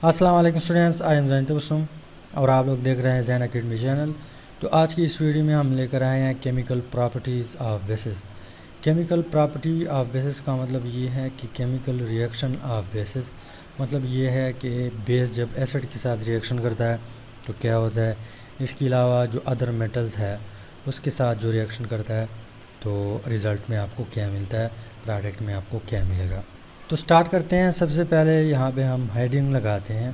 अस्सलाम वालेकुम students, I am Jain Tabassum और आप लोग देख रहे हैं जैन अकेडमी चैनल। तो आज की इस वीडियो में हम लेकर आए हैं chemical properties of basis. Chemical property of basis का मतलब ये है कि केमिकल रिएक्शन ऑफ बेसिस, मतलब ये है कि बेस जब एसिड के साथ रिएक्शन करता है तो क्या होता है। इसके अलावा जो अदर मेटल्स है उसके साथ जो रिएक्शन करता है तो रिज़ल्ट में आपको क्या मिलता है, प्रोडक्ट में आपको क्या मिलेगा। तो स्टार्ट करते हैं। सबसे पहले यहाँ पे हम हेडिंग लगाते हैं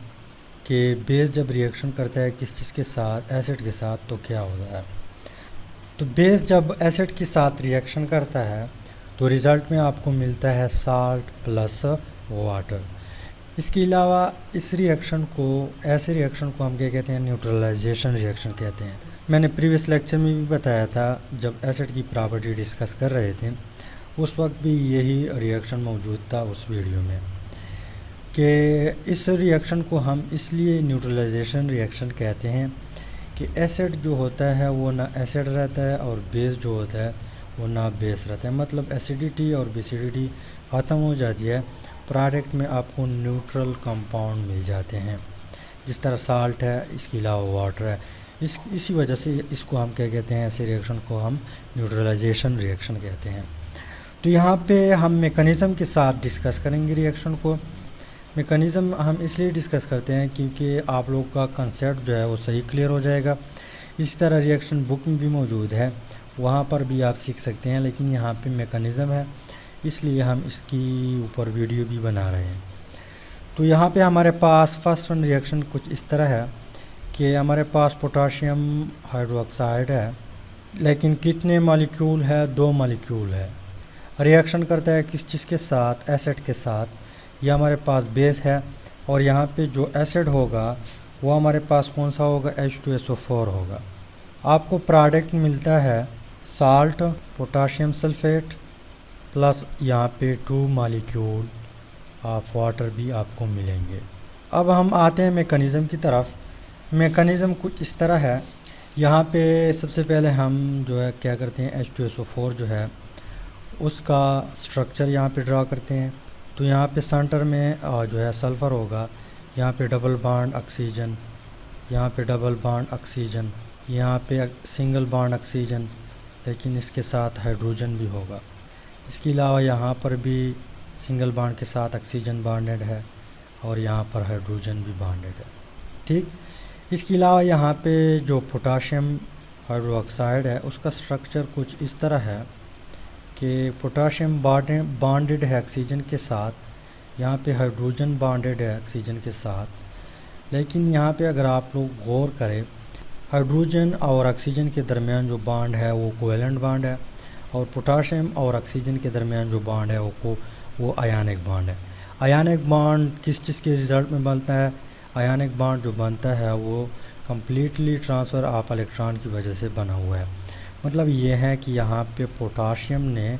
कि बेस जब रिएक्शन करता है किस चीज़ के साथ, एसिड के साथ, तो क्या होता है। तो बेस जब एसिड के साथ रिएक्शन करता है तो रिज़ल्ट में आपको मिलता है साल्ट प्लस वाटर। इसके अलावा इस रिएक्शन को, ऐसे रिएक्शन को हम क्या कहते हैं, न्यूट्रलाइजेशन रिएक्शन कहते हैं। मैंने प्रीवियस लेक्चर में भी बताया था जब एसिड की प्रॉपर्टी डिस्कस कर रहे थे, उस वक्त भी यही रिएक्शन मौजूद था उस वीडियो में, कि इस रिएक्शन को हम इसलिए न्यूट्रलाइजेशन रिएक्शन कहते हैं कि एसिड जो होता है वो ना एसिड रहता है और बेस जो होता है वो ना बेस रहता है। मतलब एसिडिटी और बेसिडिटी ख़त्म हो जाती है, प्रोडक्ट में आपको न्यूट्रल कंपाउंड मिल जाते हैं। जिस तरह साल्ट है, इसके अलावा वाटर है। इसी वजह से इसको हम क्या कहते हैं, ऐसे रिएक्शन को हम न्यूट्रलाइजेशन रिएक्शन कहते हैं। तो यहाँ पे हम मेकनिज़म के साथ डिस्कस करेंगे रिएक्शन को। मेकनिज़म हम इसलिए डिस्कस करते हैं क्योंकि आप लोग का कंसेप्ट जो है वो सही क्लियर हो जाएगा। इसी तरह रिएक्शन बुक में भी मौजूद है, वहाँ पर भी आप सीख सकते हैं, लेकिन यहाँ पे मेकनिज़म है इसलिए हम इसकी ऊपर वीडियो भी बना रहे हैं। तो यहाँ पे हमारे पास फर्स्ट वन रिएक्शन कुछ इस तरह है कि हमारे पास पोटाशियम हाइड्रोक्साइड है, लेकिन कितने मॉलिक्यूल है, 2 मॉलिक्यूल है। रिएक्शन करता है किस चीज़ के साथ, एसिड के साथ। यह हमारे पास बेस है और यहाँ पे जो एसिड होगा वो हमारे पास कौन सा होगा, H2SO4 होगा। आपको प्रोडक्ट मिलता है साल्ट, पोटाशियम सल्फेट प्लस यहाँ पे 2 मॉलिक्यूल ऑफ वाटर भी आपको मिलेंगे। अब हम आते हैं मेकनिज़म की तरफ। मेकनिज़म कुछ इस तरह है। यहाँ पे सबसे पहले हम जो है क्या करते हैं, H2SO4 जो है उसका स्ट्रक्चर यहाँ पे ड्रा करते हैं। तो यहाँ पे सेंटर में जो है सल्फ़र होगा, यहाँ पे डबल बॉन्ड ऑक्सीजन, यहाँ पे डबल बॉन्ड ऑक्सीजन, यहाँ पे सिंगल बॉन्ड ऑक्सीजन, लेकिन इसके साथ हाइड्रोजन भी होगा। इसके अलावा यहाँ पर भी सिंगल बॉन्ड के साथ ऑक्सीजन बॉन्डेड है और यहाँ पर हाइड्रोजन भी बॉन्डेड है। ठीक, इसके अलावा यहाँ पे जो पोटाशियम हाइड्रोक्साइड है उसका स्ट्रक्चर कुछ इस तरह है कि पोटाशियम बॉन्डेड है ऑक्सीजन के साथ, यहाँ पे हाइड्रोजन बॉन्डेड है ऑक्सीजन के साथ। लेकिन यहाँ पे अगर आप लोग गौर करें, हाइड्रोजन और ऑक्सीजन के दरमियान जो बॉन्ड है वो कोवेलेंट बॉन्ड है, और पोटाशियम और ऑक्सीजन के दरमियान जो बॉन्ड है वो आयनिक बॉन्ड है। आयनिक बॉन्ड किस चीज़ के रिज़ल्ट में बनता है, आयनिक बॉन्ड जो बनता है वो कम्प्लीटली ट्रांसफ़र ऑफ इलेक्ट्रॉन की वजह से बना हुआ है। मतलब ये है कि यहाँ पे पोटाशियम ने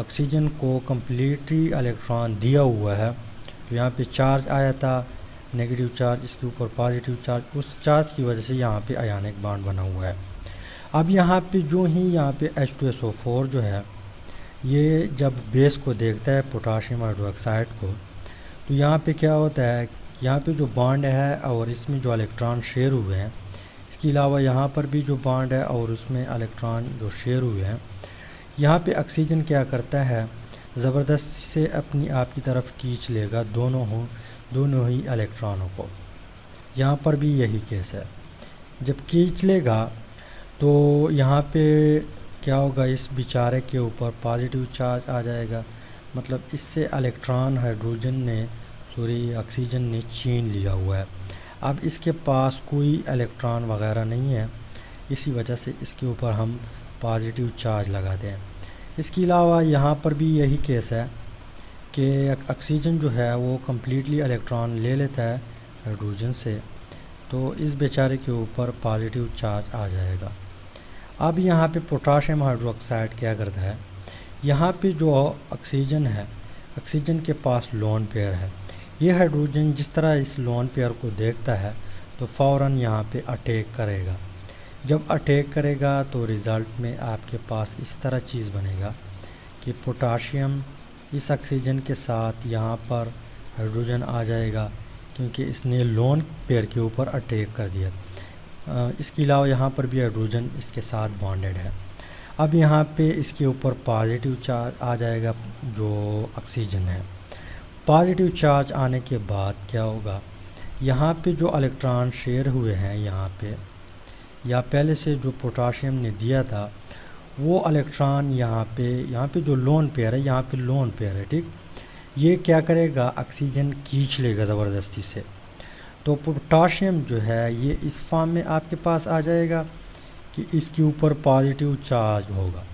ऑक्सीजन को कम्प्लीटली इलेक्ट्रॉन दिया हुआ है। तो यहाँ पे चार्ज आया था, नेगेटिव चार्ज, इसके ऊपर पॉजिटिव चार्ज, उस चार्ज की वजह से यहाँ पे आयनिक बॉन्ड बना हुआ है। अब यहाँ पे जो ही यहाँ पे H2SO4 जो है ये जब बेस को देखता है पोटाशियम हाइड्रोक्साइड को, तो यहाँ पे क्या होता है, यहाँ पे जो बॉन्ड है और इसमें जो इलेक्ट्रॉन शेयर हुए हैं, इसके अलावा यहाँ पर भी जो बॉन्ड है और उसमें इलेक्ट्रॉन जो शेयर हुए हैं, यहाँ पे ऑक्सीजन क्या करता है, ज़बरदस्ती से अपनी आप की तरफ खींच लेगा दोनों ही इलेक्ट्रॉनों को। यहाँ पर भी यही केस है, जब खींच लेगा तो यहाँ पे क्या होगा, इस बेचारे के ऊपर पॉजिटिव चार्ज आ जाएगा। मतलब इससे इलेक्ट्रॉन ऑक्सीजन ने छीन लिया हुआ है। अब इसके पास कोई इलेक्ट्रॉन वगैरह नहीं है, इसी वजह से इसके ऊपर हम पॉजिटिव चार्ज लगाते हैं। इसके अलावा यहाँ पर भी यही केस है कि ऑक्सीजन जो है वो कम्प्लीटली इलेक्ट्रॉन ले लेता है हाइड्रोजन से, तो इस बेचारे के ऊपर पॉजिटिव चार्ज आ जाएगा। अब यहाँ पे पोटाशियम हाइड्रोक्साइड क्या करता है, यहाँ पे जो ऑक्सीजन है, ऑक्सीजन के पास लोन पेयर है। ये हाइड्रोजन जिस तरह इस लोन पेयर को देखता है तो फ़ौरन यहाँ पे अटैक करेगा। जब अटैक करेगा तो रिज़ल्ट में आपके पास इस तरह चीज़ बनेगा कि पोटाशियम इस ऑक्सीजन के साथ यहाँ पर हाइड्रोजन आ जाएगा, क्योंकि इसने लोन पेयर के ऊपर अटैक कर दिया। इसके अलावा यहाँ पर भी हाइड्रोजन इसके साथ बॉन्डेड है। अब यहाँ पे इसके ऊपर पॉजिटिव चार्ज आ जाएगा जो ऑक्सीजन है। पॉजिटिव चार्ज आने के बाद क्या होगा, यहाँ पे जो इलेक्ट्रॉन शेयर हुए हैं यहाँ पे, या पहले से जो पोटाशियम ने दिया था वो इलेक्ट्रॉन यहाँ पे जो लोन पेयर है, यहाँ पे लोन पेयर है, ठीक। ये क्या करेगा, ऑक्सीजन खींच लेगा ज़बरदस्ती से। तो पोटाशियम जो है ये इस फॉर्म में आपके पास आ जाएगा कि इसके ऊपर पॉजिटिव चार्ज होगा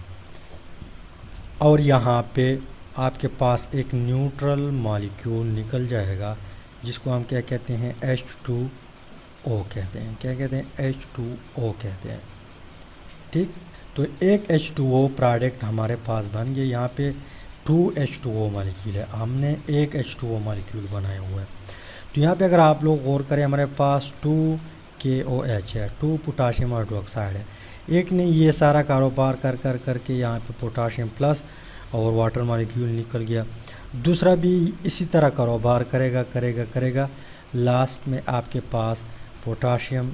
और यहाँ पे आपके पास एक न्यूट्रल मॉलिक्यूल निकल जाएगा जिसको हम क्या कहते हैं, H2O कहते हैं। क्या कहते हैं, H2O कहते हैं, ठीक। तो एक H2O प्रोडक्ट हमारे पास बन गया। यहाँ पे 2 H2O मॉलिक्यूल है, हमने एक H2O मॉलिक्यूल बनाया हुआ है। तो यहाँ पे अगर आप लोग गौर करें, हमारे पास 2 KOH है, 2 पोटाशियम हाइड्रोक्साइड है। एक ने ये सारा कारोबार कर कर करके यहाँ पे पोटाशियम प्लस और वाटर मॉलिक्यूल निकल गया, दूसरा भी इसी तरह कारोबार करेगा करेगा करेगा, लास्ट में आपके पास पोटाशियम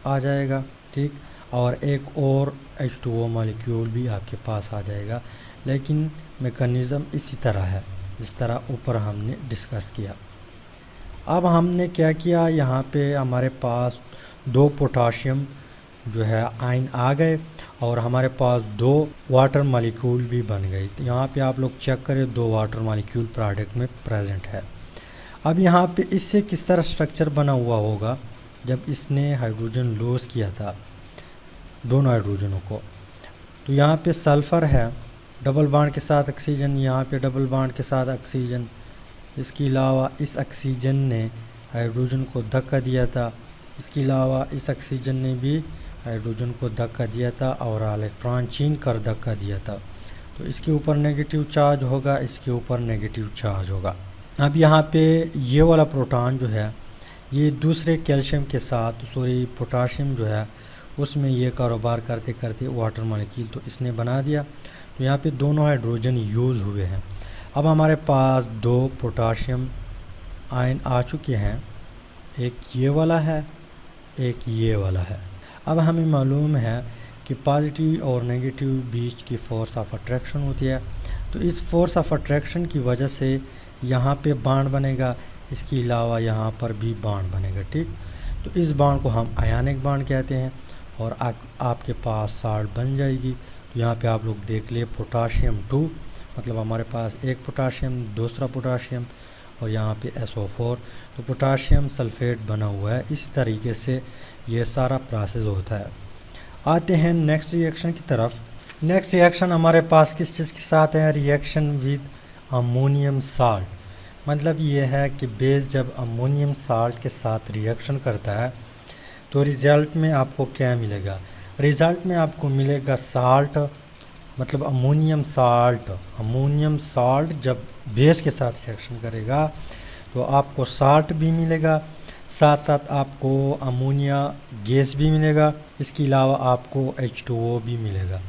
आ जाएगा, ठीक। और एक और H2O मॉलिक्यूल भी आपके पास आ जाएगा। लेकिन मैकेनिज़्म इसी तरह है जिस तरह ऊपर हमने डिस्कस किया। अब हमने क्या किया, यहाँ पे हमारे पास 2 पोटाशियम जो है आयन आ गए और हमारे पास 2 वाटर मॉलिक्यूल भी बन गई। तो यहाँ पे आप लोग चेक करें, 2 वाटर मॉलिक्यूल प्रोडक्ट में प्रेजेंट है। अब यहाँ पे इससे किस तरह स्ट्रक्चर बना हुआ होगा जब इसने हाइड्रोजन लॉस किया था दोनों हाइड्रोजनों को। तो यहाँ पे सल्फ़र है डबल बॉन्ड के साथ ऑक्सीजन, यहाँ पे डबल बॉन्ड के साथ ऑक्सीजन। इसके अलावा इस ऑक्सीजन ने हाइड्रोजन को धक्का दिया था, इसके अलावा इस ऑक्सीजन ने भी हाइड्रोजन को धक्का दिया था और इलेक्ट्रॉन छीन कर धक्का दिया था। तो इसके ऊपर नेगेटिव चार्ज होगा, इसके ऊपर नेगेटिव चार्ज होगा। अब यहाँ पे ये वाला प्रोटॉन जो है ये दूसरे कैल्शियम के साथ पोटाशियम जो है उसमें ये कारोबार करते करते वाटर मॉलिक्यूल तो इसने बना दिया। तो यहाँ पे दोनों हाइड्रोजन यूज़ हुए हैं। अब हमारे पास 2 पोटाशियम आयन आ चुके हैं, एक ये वाला है, एक ये वाला है। अब हमें मालूम है कि पॉजिटिव और नेगेटिव बीच की फ़ोर्स ऑफ अट्रैक्शन होती है। तो इस फोर्स ऑफ अट्रैक्शन की वजह से यहाँ पे बॉन्ड बनेगा, इसके अलावा यहाँ पर भी बॉन्ड बनेगा, ठीक। तो इस बॉन्ड को हम आयनिक बॉन्ड कहते हैं और आपके पास साल्ट बन जाएगी। तो यहाँ पे आप लोग देख ले, पोटाशियम 2 मतलब हमारे पास एक पोटाशियम, दूसरा पोटाशियम और यहाँ पे SO4, तो पोटाशियम सल्फेट बना हुआ है। इस तरीके से ये सारा प्रोसेस होता है। आते हैं नेक्स्ट रिएक्शन की तरफ। नेक्स्ट रिएक्शन हमारे पास किस चीज़ के साथ है, रिएक्शन विद अमोनियम साल्ट। मतलब ये है कि बेस जब अमोनियम साल्ट के साथ रिएक्शन करता है तो रिज़ल्ट में आपको क्या मिलेगा, रिज़ल्ट में आपको मिलेगा साल्ट, मतलब अमोनियम साल्ट जब बेस के साथ रिएक्शन करेगा तो आपको साल्ट भी मिलेगा, साथ साथ आपको अमोनिया गैस भी मिलेगा, इसके अलावा आपको H2O भी मिलेगा।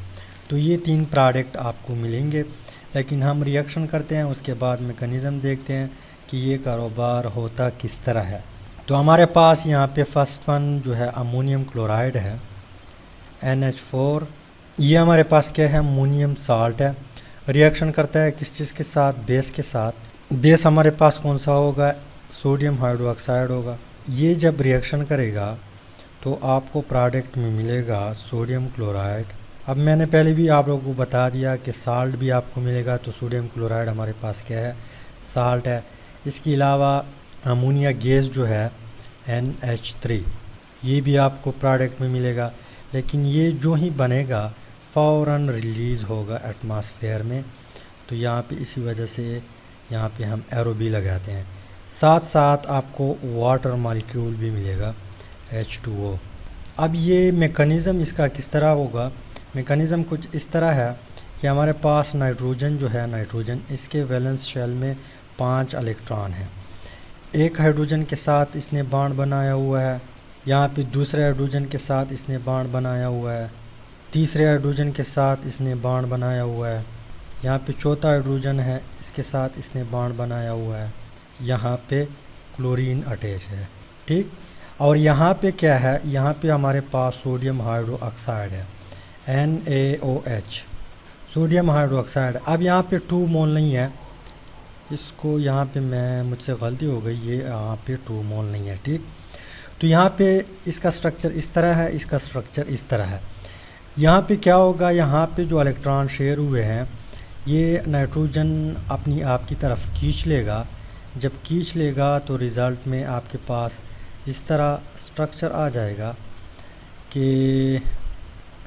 तो ये 3 प्रोडक्ट आपको मिलेंगे। लेकिन हम रिएक्शन करते हैं, उसके बाद मैकेनिज़्म देखते हैं कि ये कारोबार होता किस तरह है। तो हमारे पास यहाँ पे फर्स्ट वन जो है अमोनियम क्लोराइड है, NH4। ये हमारे पास क्या है, अमोनियम साल्ट है। रिएक्शन करता है किस चीज़ के साथ, बेस के साथ। बेस हमारे पास कौन सा होगा, सोडियम हाइड्रोक्साइड होगा। ये जब रिएक्शन करेगा तो आपको प्रोडक्ट में मिलेगा सोडियम क्लोराइड। अब मैंने पहले भी आप लोगों को बता दिया कि साल्ट भी आपको मिलेगा, तो सोडियम क्लोराइड हमारे पास क्या है, साल्ट है। इसके अलावा अमोनिया गैस जो है NH3, ये भी आपको प्रोडक्ट में मिलेगा। लेकिन ये जो ही बनेगा फ़ौरन रिलीज़ होगा एटमॉस्फेयर में। तो यहाँ पे इसी वजह से यहाँ पे हम एरो भी लगाते हैं। साथ साथ आपको वाटर मॉलिक्यूल भी मिलेगा H2O। अब ये मेकनिज़म इसका किस तरह होगा, मेकनिज़म कुछ इस तरह है कि हमारे पास नाइट्रोजन जो है, नाइट्रोजन इसके वैलेंस शेल में 5 इलेक्ट्रॉन हैं। एक हाइड्रोजन के साथ इसने बॉन्ड बनाया हुआ है, यहाँ पे दूसरे हाइड्रोजन के साथ इसने बॉन्ड बनाया हुआ है, तीसरे हाइड्रोजन के साथ इसने बॉन्ड बनाया हुआ है, यहाँ पे चौथा हाइड्रोजन है इसके साथ इसने बॉन्ड बनाया हुआ है, यहाँ पे क्लोरीन अटैच है, ठीक। और यहाँ पे क्या है, यहाँ पे हमारे पास सोडियम हाइड्रोक्साइड है NaOH, सोडियम हाइड्रोक्साइड। अब यहाँ पे 2 मोल नहीं है, इसको यहाँ पे मुझसे गलती हो गई, ये यहाँ पे 2 मोल नहीं है, ठीक। तो यहाँ पे इसका स्ट्रक्चर इस तरह है, इसका स्ट्रक्चर इस तरह है। यहाँ पे क्या होगा, यहाँ पे जो इलेक्ट्रॉन शेयर हुए हैं ये नाइट्रोजन अपनी आप की तरफ खींच लेगा। जब खींच लेगा तो रिज़ल्ट में आपके पास इस तरह स्ट्रक्चर आ जाएगा कि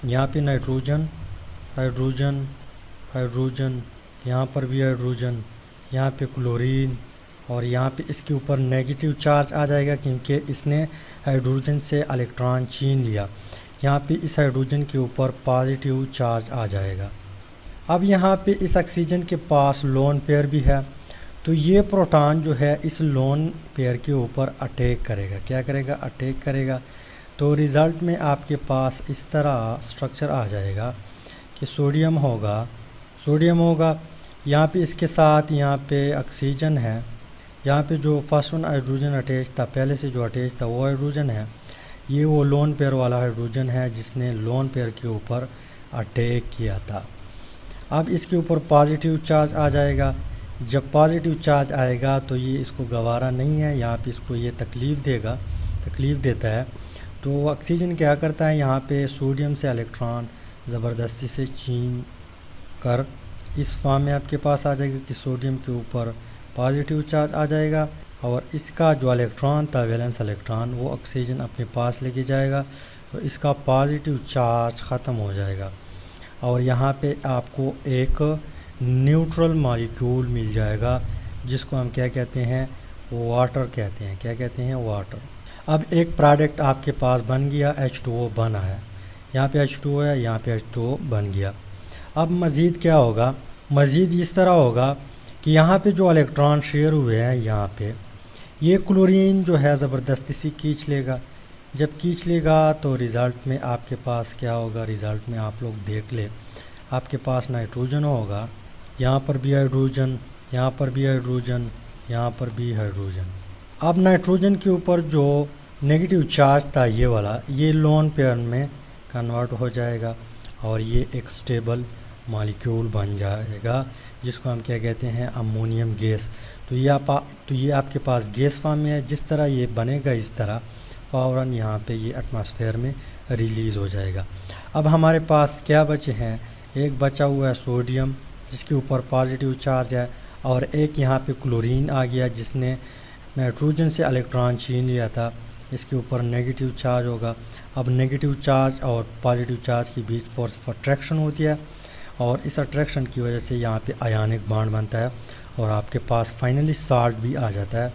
यहाँ पे नाइट्रोजन, हाइड्रोजन, हाइड्रोजन, यहाँ पर भी हाइड्रोजन, यहाँ पे क्लोरीन, और यहाँ पे इसके ऊपर नेगेटिव चार्ज आ जाएगा क्योंकि इसने हाइड्रोजन से इलेक्ट्रॉन छीन लिया। यहाँ पे इस हाइड्रोजन के ऊपर पॉजिटिव चार्ज आ जाएगा। अब यहाँ पे इस ऑक्सीजन के पास लोन पेयर भी है, तो ये प्रोटॉन जो है इस लोन पेयर के ऊपर अटैक करेगा। क्या करेगा, अटैक करेगा। तो रिज़ल्ट में आपके पास इस तरह स्ट्रक्चर आ जाएगा कि सोडियम होगा, यहाँ पे इसके साथ यहाँ पे ऑक्सीजन है, यहाँ पे जो फर्स्ट वन हाइड्रोजन अटैच था, पहले से जो अटैच था वो हाइड्रोजन है, ये वो लोन पेयर वाला हाइड्रोजन है जिसने लोन पेयर के ऊपर अटैक किया था। अब इसके ऊपर पॉजिटिव चार्ज आ जाएगा। जब पॉजिटिव चार्ज आएगा तो ये इसको गवारा नहीं है, यहाँ पे इसको ये तकलीफ़ देता है। तो ऑक्सीजन क्या करता है, यहाँ पे सोडियम से इलेक्ट्रॉन ज़बरदस्ती से छीन कर इस फॉर्म में आपके पास आ जाएगा कि सोडियम के ऊपर पॉजिटिव चार्ज आ जाएगा और इसका जो इलेक्ट्रॉन था, वैलेंस इलेक्ट्रॉन, वो ऑक्सीजन अपने पास लेके जाएगा, तो इसका पॉजिटिव चार्ज ख़त्म हो जाएगा और यहाँ पे आपको एक न्यूट्रल मॉलिक्यूल मिल जाएगा जिसको हम क्या कहते हैं, वाटर कहते हैं। क्या कहते हैं, वाटर। अब एक प्रोडक्ट आपके पास बन गया, H2O बना है, यहाँ पे H2O है, यहाँ पे H2O बन गया। अब मज़ीद क्या होगा, मज़ीद इस तरह होगा कि यहाँ पे जो इलेक्ट्रॉन शेयर हुए हैं, यहाँ पे ये क्लोरीन जो है ज़बरदस्ती से खींच लेगा। जब खींच लेगा तो रिज़ल्ट में आपके पास क्या होगा, रिज़ल्ट में आप लोग देख ले, आपके पास नाइट्रोजन होगा, यहाँ पर भी हाइड्रोजन, यहाँ पर भी हाइड्रोजन, यहाँ पर भी हाइड्रोजन। अब नाइट्रोजन के ऊपर जो नेगेटिव चार्ज था ये वाला, ये लोन पेयर में कन्वर्ट हो जाएगा और ये एक स्टेबल मॉलिक्यूल बन जाएगा जिसको हम क्या कहते हैं, अमोनियम गैस। तो ये आपके पास गैस फॉर्म में है। जिस तरह ये बनेगा इस तरह फ़ौरन यहाँ पे ये एटमॉस्फेयर में रिलीज़ हो जाएगा। अब हमारे पास क्या बचे हैं, एक बचा हुआ है सोडियम जिसके ऊपर पॉजिटिव चार्ज है और एक यहाँ पे क्लोरीन आ गया जिसने नाइट्रोजन से इलेक्ट्रॉन छीन लिया था, इसके ऊपर नेगेटिव चार्ज होगा। अब नेगेटिव चार्ज और पॉजिटिव चार्ज के बीच फोर्स ऑफ अट्रैक्शन होती है और इस अट्रैक्शन की वजह से यहाँ पे आयनिक बॉन्ड बनता है और आपके पास फाइनली साल्ट भी आ जाता है।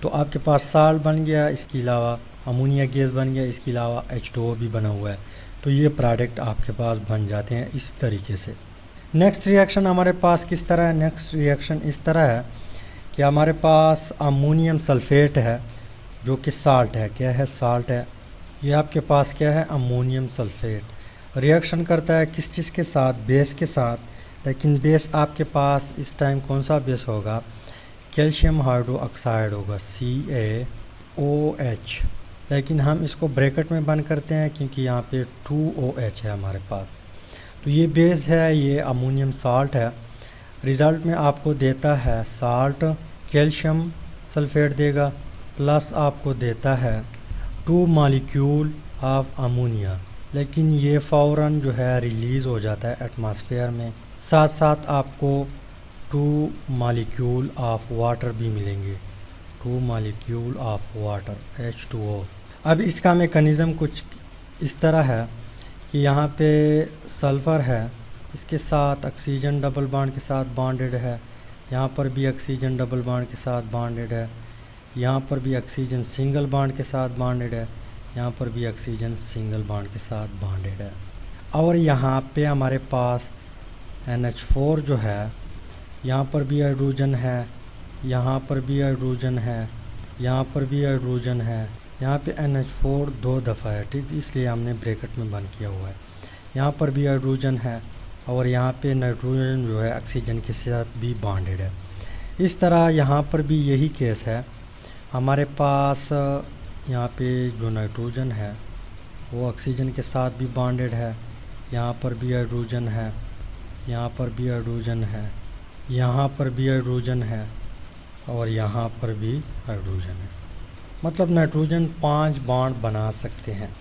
तो आपके पास साल्ट बन गया, इसके अलावा अमोनिया गैस बन गया, इसके अलावा H2O भी बना हुआ है। तो ये प्रोडक्ट आपके पास बन जाते हैं इस तरीके से। नेक्स्ट रिएक्शन हमारे पास किस तरह है, नेक्स्ट रिएक्शन इस तरह है कि हमारे पास अमोनियम सल्फेट है जो कि साल्ट है। क्या है, साल्ट है। ये आपके पास क्या है, अमोनियम सल्फेट। रिएक्शन करता है किस चीज़ के साथ, बेस के साथ। लेकिन बेस आपके पास इस टाइम कौन सा बेस होगा, कैल्शियम हाइड्रोक्साइड होगा, CaOH। लेकिन हम इसको ब्रैकेट में बंद करते हैं क्योंकि यहाँ पे 2OH है हमारे पास। तो ये बेस है, ये अमोनियम साल्ट है। रिज़ल्ट में आपको देता है साल्ट, कैल्शियम सल्फेट देगा, प्लस आपको देता है 2 मॉलिक्यूल ऑफ अमोनिया। लेकिन ये फ़ौरन जो है रिलीज़ हो जाता है एटमॉस्फेयर में। साथ साथ आपको 2 मॉलिक्यूल ऑफ वाटर भी मिलेंगे, 2 मॉलिक्यूल ऑफ वाटर, H2O। अब इसका मेकनिज़म कुछ इस तरह है कि यहाँ पे सल्फ़र है, इसके साथ ऑक्सीजन डबल बॉन्ड के साथ बॉन्डेड है, यहाँ पर भी ऑक्सीजन डबल बॉन्ड के साथ बॉन्डेड है, यहाँ पर भी ऑक्सीजन सिंगल बॉन्ड के साथ बॉन्डेड है, यहाँ पर भी ऑक्सीजन सिंगल बॉन्ड के साथ बॉन्डेड है। और यहाँ पे हमारे पास NH4 जो है, यहाँ पर भी हाइड्रोजन है, यहाँ पर भी हाइड्रोजन है, यहाँ पर भी हाइड्रोजन है। यहाँ पे NH4 2 दफ़ा है, ठीक, इसलिए हमने ब्रैकेट में बंद किया हुआ है। यहाँ पर भी हाइड्रोजन है और यहाँ पे नाइट्रोजन जो है ऑक्सीजन के साथ भी बॉन्डेड है। इस तरह यहाँ पर भी यही केस है, हमारे पास यहाँ पे जो नाइट्रोजन है वो ऑक्सीजन के साथ भी बॉन्डेड है, यहाँ पर भी हाइड्रोजन है, यहाँ पर भी हाइड्रोजन है, यहाँ पर भी हाइड्रोजन है और यहाँ पर भी हाइड्रोजन है। मतलब नाइट्रोजन 5 बॉन्ड बना सकते हैं।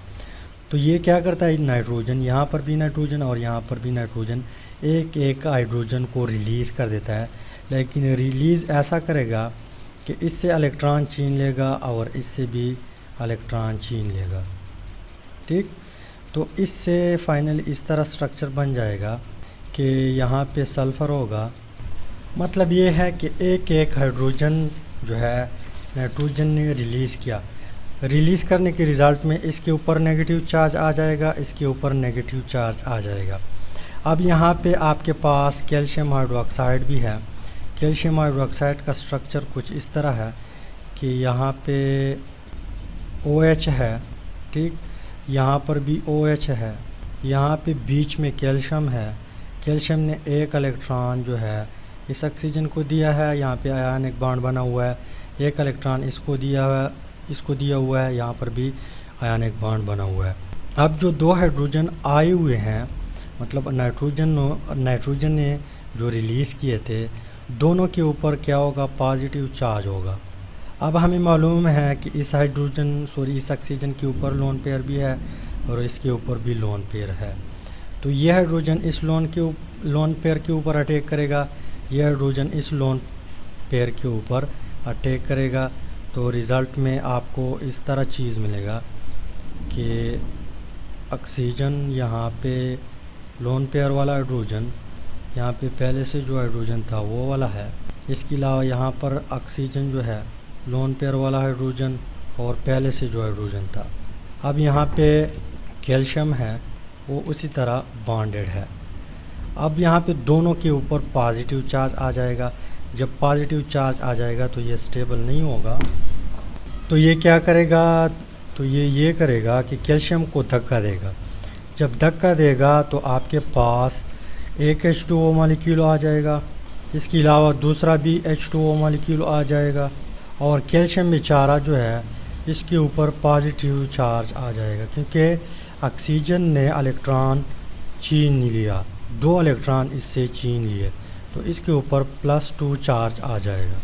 तो ये क्या करता है, नाइट्रोजन यहाँ पर भी नाइट्रोजन और यहाँ पर भी नाइट्रोजन एक एक हाइड्रोजन को रिलीज़ कर देता है, लेकिन रिलीज़ ऐसा करेगा कि इससे इलेक्ट्रॉन छीन लेगा और इससे भी इलेक्ट्रॉन छीन लेगा। ठीक, तो इससे फाइनल इस तरह स्ट्रक्चर बन जाएगा कि यहाँ पे सल्फ़र होगा। मतलब ये है कि एक एक हाइड्रोजन जो है नाइट्रोजन ने रिलीज़ किया, रिलीज़ करने के रिज़ल्ट में इसके ऊपर नेगेटिव चार्ज आ जाएगा, इसके ऊपर नेगेटिव चार्ज आ जाएगा। अब यहाँ पे आपके पास कैल्शियम हाइड्रोक्साइड भी है। कैल्शियम हाइड्रोक्साइड का स्ट्रक्चर कुछ इस तरह है कि यहाँ पे OH है, ठीक, यहाँ पर भी OH है, यहाँ पे बीच में कैल्शियम है। कैल्शियम ने एक इलेक्ट्रॉन जो है इस ऑक्सीजन को दिया है, यहाँ पे आयनिक बॉन्ड बना हुआ है, एक इलेक्ट्रॉन इसको दिया हुआ है, यहाँ पर भी आयनिक बॉन्ड बना हुआ है। अब जो 2 हाइड्रोजन आए हुए हैं, मतलब नाइट्रोजन ने जो रिलीज़ किए थे, दोनों के ऊपर क्या होगा, पॉजिटिव चार्ज होगा। अब हमें मालूम है कि इस ऑक्सीजन के ऊपर लोन पेयर भी है और इसके ऊपर भी लोन पेयर है। तो ये हाइड्रोजन इस लोन पेयर के ऊपर अटैक करेगा, ये हाइड्रोजन इस लोन पेयर के ऊपर अटैक करेगा। तो रिज़ल्ट में आपको इस तरह चीज़ मिलेगा कि ऑक्सीजन यहाँ पे लोन पेयर वाला हाइड्रोजन, यहाँ पे पहले से जो हाइड्रोजन था वो वाला है। इसके अलावा यहाँ पर ऑक्सीजन जो है लोन पेयर वाला हाइड्रोजन और पहले से जो हाइड्रोजन था। अब यहाँ पे कैल्शियम है वो उसी तरह बॉन्डेड है। अब यहाँ पे दोनों के ऊपर पॉजिटिव चार्ज आ जाएगा। जब पॉजिटिव चार्ज आ जाएगा तो ये स्टेबल नहीं होगा। तो ये क्या करेगा, तो ये करेगा कि कैल्शियम को धक्का देगा। जब धक्का देगा तो आपके पास एक H2O मॉलिक्यूल आ जाएगा, इसके अलावा दूसरा भी H2O मॉलिक्यूल आ जाएगा और कैल्शियम बेचारा जो है इसके ऊपर पॉजिटिव चार्ज आ जाएगा, क्योंकि ऑक्सीजन ने इलेक्ट्रॉन छीन लिया, 2 इलेक्ट्रॉन इससे छीन लिए, तो इसके ऊपर +2 चार्ज आ जाएगा।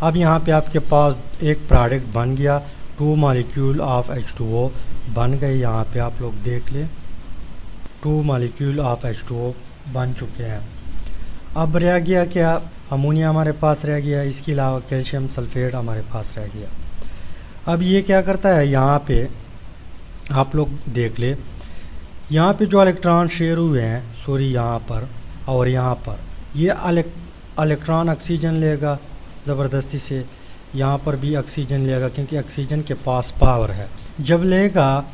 अब यहाँ पे आपके पास एक प्रोडक्ट बन गया, 2 मॉलिक्यूल ऑफ H2O बन गए। यहाँ पे आप लोग देख लें, 2 मॉलिक्यूल ऑफ H2O बन चुके हैं। अब रह गया क्या, अमोनिया हमारे पास रह गया, इसके अलावा कैल्शियम सल्फेट हमारे पास रह गया। अब ये क्या करता है, यहाँ पे आप लोग देख ले, यहाँ पे जो इलेक्ट्रॉन शेयर हुए हैं, यहाँ पर और यहाँ पर, ये इलेक्ट्रॉन ऑक्सीजन लेगा ज़बरदस्ती से, यहाँ पर भी ऑक्सीजन लेगा क्योंकि ऑक्सीजन के पास पावर है। जब लेगा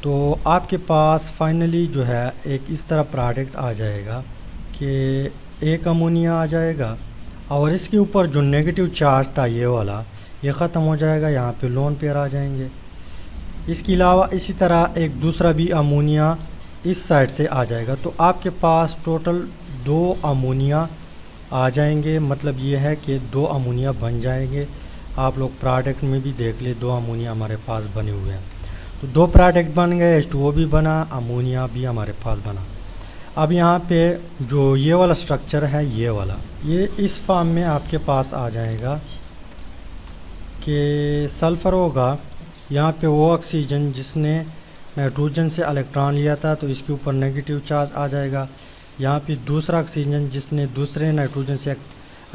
तो आपके पास फाइनली जो है एक इस तरह प्रोडक्ट आ जाएगा कि एक अमोनिया आ जाएगा और इसके ऊपर जो नेगेटिव चार्ज था ये वाला, ये ख़त्म हो जाएगा, यहाँ पे लोन पेयर आ जाएंगे। इसके अलावा इसी तरह एक दूसरा भी अमोनिया इस साइड से आ जाएगा। तो आपके पास टोटल 2 अमोनिया आ जाएंगे। मतलब ये है कि 2 अमोनिया बन जाएंगे। आप लोग प्रोडक्ट में भी देख ले, 2 अमोनिया हमारे पास बने हुए हैं। तो 2 प्रोडक्ट बन गए, H2O भी बना, अमोनिया भी हमारे पास बना। अब यहाँ पे जो ये वाला स्ट्रक्चर है, ये वाला, ये इस फॉर्म में आपके पास आ जाएगा कि सल्फ़र होगा, यहाँ पे वो ऑक्सीजन जिसने नाइट्रोजन से इलेक्ट्रॉन लिया था तो इसके ऊपर नेगेटिव चार्ज आ जाएगा। यहाँ पे दूसरा ऑक्सीजन जिसने दूसरे नाइट्रोजन से